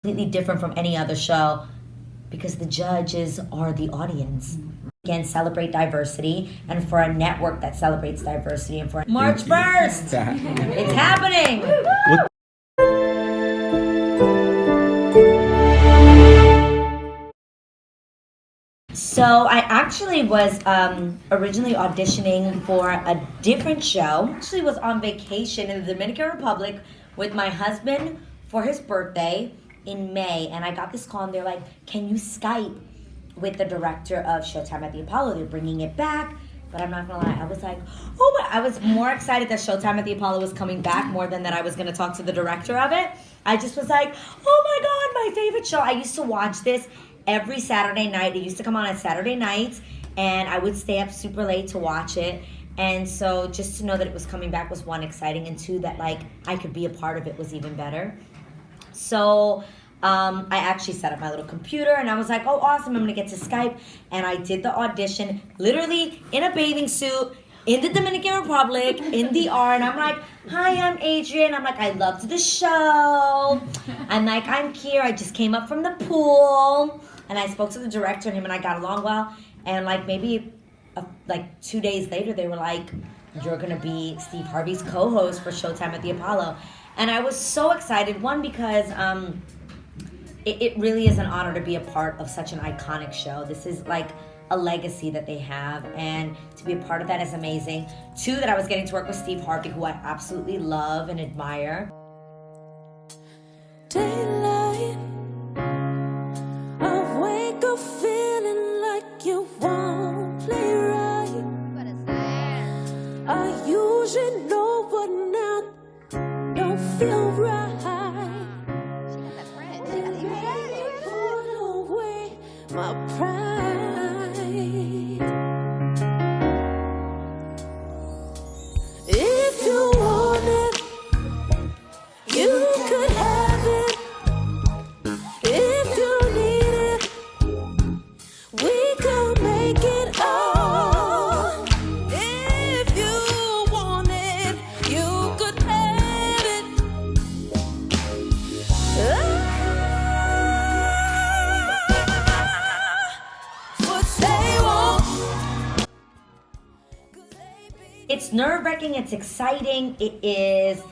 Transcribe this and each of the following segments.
completely different from any other show because the judges are the audience. Again, celebrate diversity, and for a network that celebrates diversity, and for March 1st, it's happening. So I actually was originally auditioning for a different show. Actually was on vacation in the Dominican Republic with my husband for his birthday in May, and I got this call and they're like, can you Skype with the director of Showtime at the Apollo? They're bringing it back. But I'm not gonna lie, I was like, oh my, I was more excited that Showtime at the Apollo was coming back more than that I was gonna talk to the director of it. I just was like, oh my God, my favorite show. I used to watch this every Saturday night. It used to come on Saturday nights, and I would stay up super late to watch it. And so just to know that it was coming back was one, exciting, and two, that like I could be a part of it was even better. So I actually set up my little computer and I was like, oh, awesome, I'm gonna get to Skype. And I did the audition literally in a bathing suit in the Dominican Republic, in the R, and I'm like, hi, I'm Adrienne. I'm like, I loved the show. I'm like, I'm here. I just came up from the pool. And I spoke to the director and him and I got along well. And like maybe like 2 days later, they were like, you're gonna be Steve Harvey's co-host for Showtime at the Apollo. And I was so excited, one, because it really is an honor to be a part of such an iconic show. This is like a legacy that they have, and to be a part of that is amazing. Two, that I was getting to work with Steve Harvey, who I absolutely love and admire. Daylight, I wake up feeling like you won't play right. I usually know, but now don't feel right. Put away my pride. If you want it, you could have it. If you need it, we could make it all. If you want it, you could have it. But they won't. It's nerve-wracking, it's exciting, it is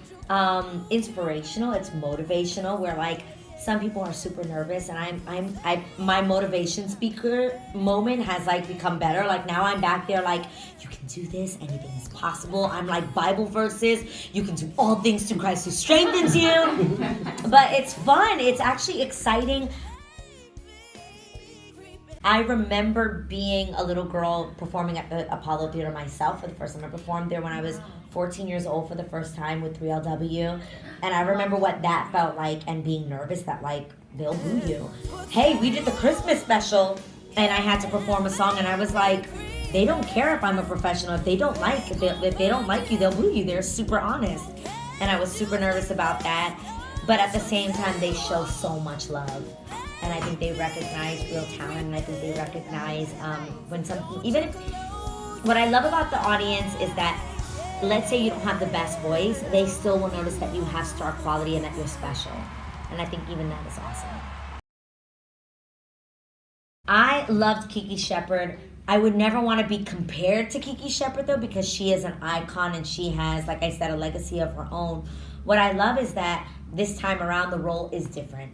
inspirational, it's motivational, where like some people are super nervous, and my motivation speaker moment has like become better. Like now I'm back there like, you can do this, anything is possible. I'm like Bible verses, you can do all things through Christ who strengthens you. But it's fun, it's actually exciting. I remember being a little girl performing at the Apollo Theater myself for the first time. I performed there when I was 14 years old for the first time with 3LW. And I remember what that felt like, and being nervous that like, they'll boo you. Hey, we did the Christmas special and I had to perform a song, and I was like, they don't care if I'm a professional. If they don't like you, they'll boo you. They're super honest. And I was super nervous about that. But at the same time, they show so much love. And I think they recognize real talent, and I think they recognize when even if, what I love about the audience is that, let's say you don't have the best voice, they still will notice that you have star quality and that you're special. And I think even that is awesome. I loved Kiki Shepard. I would never want to be compared to Kiki Shepard though, because she is an icon and she has, like I said, a legacy of her own. What I love is that this time around the role is different.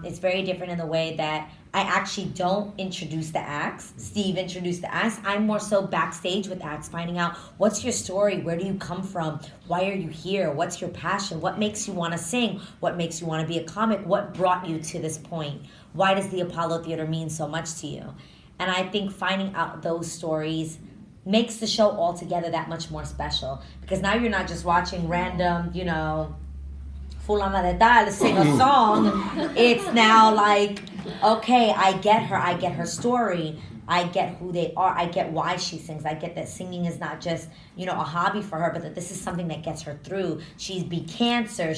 It's very different in the way that I actually don't introduce the acts. Steve introduced the acts. I'm more so backstage with acts, finding out what's your story, where do you come from, why are you here, what's your passion, what makes you want to sing, what makes you want to be a comic, what brought you to this point, why does the Apollo Theater mean so much to you? And I think finding out those stories makes the show altogether that much more special, because now you're not just watching random, fulana de tal sing a song. It's now like, okay, I get her story, I get who they are, I get why she sings, I get that singing is not just, a hobby for her, but that this is something that gets her through. She beat cancer,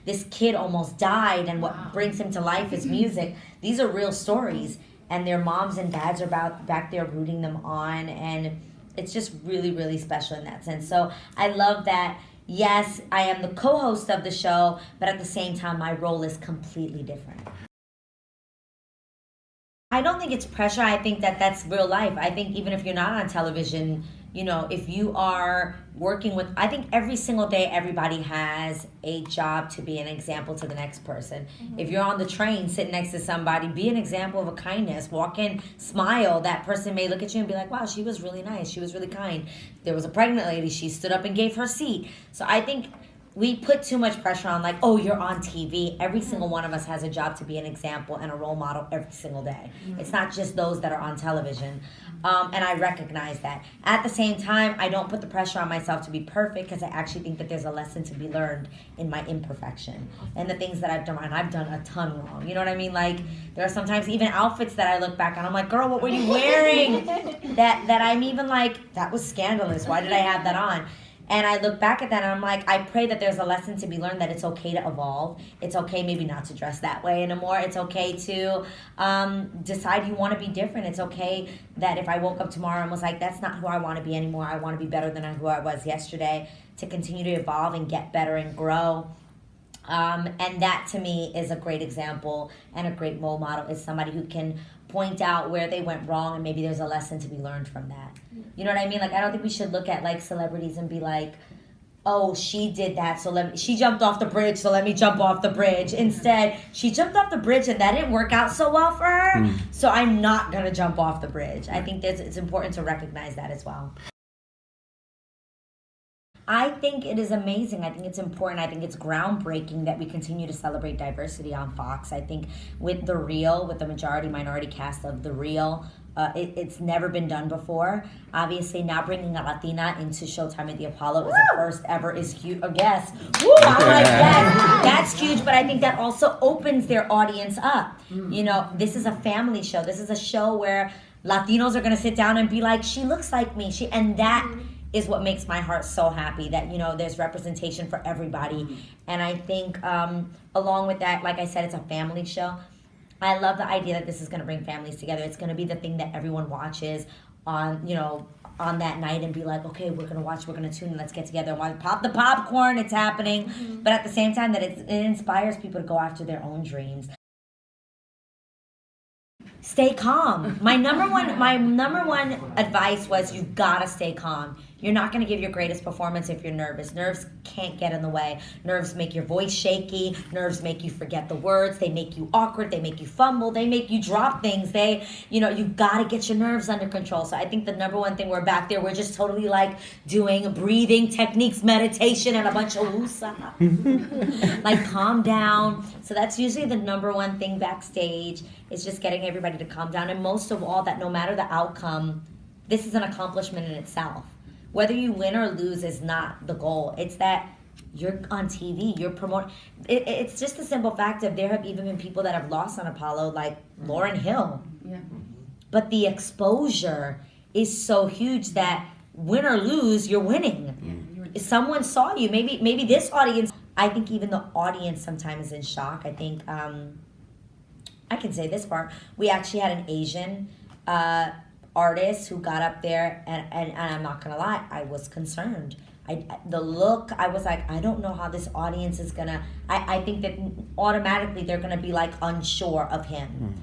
this kid almost died, and what brings him to life is music. These are real stories, and their moms and dads are back there rooting them on, and it's just really, really special in that sense. So I love that Yes, I am the co-host of the show, but at the same time, my role is completely different. I don't think it's pressure. I think that that's real life. I think even if you're not on television, you know, if you are working with, I think every single day everybody has a job to be an example to the next person. If you're on the train sitting next to somebody, be an example of a kindness. Walk in, smile. That person may look at you and be like, wow, she was really nice. She was really kind. There was a pregnant lady. She stood up and gave her seat. So I think we put too much pressure on, like, oh, you're on TV. Every single one of us has a job to be an example and a role model every single day. It's not just those that are on television. And I recognize that. At the same time, I don't put the pressure on myself to be perfect, because I actually think that there's a lesson to be learned in my imperfection and the things that I've done. And I've done a ton wrong. You know what I mean? Like, there are sometimes even outfits that I look back and I'm like, girl, what were you wearing? that I'm even like, that was scandalous. Why did I have that on? And I look back at that and I'm like, I pray that there's a lesson to be learned, that it's okay to evolve. It's okay maybe not to dress that way anymore. It's okay to decide you want to be different. It's okay that if I woke up tomorrow and was like, that's not who I want to be anymore. I want to be better than who I was yesterday, to continue to evolve and get better and grow. And that to me is a great example and a great role model, is somebody who can point out where they went wrong and maybe there's a lesson to be learned from that. You know what I mean? Like, I don't think we should look at like celebrities and be like, oh, she did that, so she jumped off the bridge, so let me jump off the bridge. Instead, she jumped off the bridge and that didn't work out so well for her, so I'm not gonna jump off the bridge. I think it's important to recognize that as well. I think it is amazing. I think it's important. I think it's groundbreaking that we continue to celebrate diversity on Fox. I think with The Real, with the majority minority cast of The Real, it's never been done before. Obviously, now bringing a Latina into Showtime at the Apollo is a first ever, is huge. Yes. Woo, I'm like, yes, that's huge. But I think that also opens their audience up. You know, this is a family show. This is a show where Latinos are going to sit down and be like, she looks like me. And that is what makes my heart so happy, that, you know, there's representation for everybody. And I think along with that, like I said, it's a family show. I love the idea that this is going to bring families together. It's going to be the thing that everyone watches on, you know, on that night and be like, okay, we're going to watch, we're going to tune in, let's get together and watch, pop the popcorn, it's happening. But at the same time, that it inspires people to go after their own dreams. Stay calm. My number one advice was, you've got to stay calm. You're not going to give your greatest performance if you're nervous. Nerves can't get in the way. Nerves make your voice shaky. Nerves make you forget the words. They make you awkward. They make you fumble. They make you drop things. You've got to get your nerves under control. So I think the number one thing, we're back there, we're just totally like doing breathing techniques, meditation, and a bunch of woosah. Like, calm down. So that's usually the number one thing backstage, is just getting everybody to calm down. And most of all, that no matter the outcome, this is an accomplishment in itself. Whether you win or lose is not the goal. It's that you're on TV, you're promoting. It's just the simple fact of, there have even been people that have lost on Apollo, like Lauryn Hill. Yeah. But the exposure is so huge that win or lose, you're winning. Someone saw you. Maybe this audience, I think even the audience sometimes is in shock. I think, I can say this part. We actually had an Asian artist who got up there, and I'm not gonna lie, I was concerned. The look, I was like, I don't know how this audience is gonna, I think that automatically they're gonna be like unsure of him.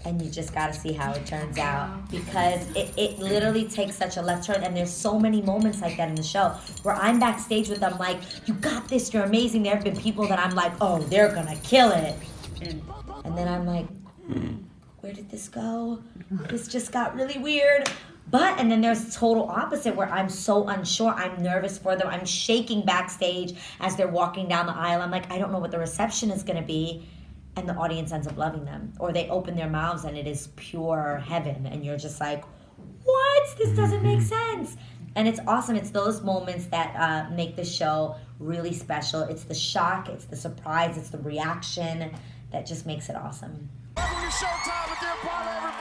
And you just gotta see how it turns out, because it literally takes such a left turn. And there's so many moments like that in the show where I'm backstage with them like, you got this, you're amazing. There have been people that I'm like, oh, they're gonna kill it. And then I'm like, where did this go? This just got really weird. And then there's total opposite, where I'm so unsure. I'm nervous for them. I'm shaking backstage as they're walking down the aisle. I'm like, I don't know what the reception is gonna be. And the audience ends up loving them. Or they open their mouths and it is pure heaven. And you're just like, what? This doesn't make sense. And it's awesome. It's those moments that make the show really special. It's the shock, it's the surprise, it's the reaction that just makes it awesome. Welcome to Showtime at the Apollo, everybody.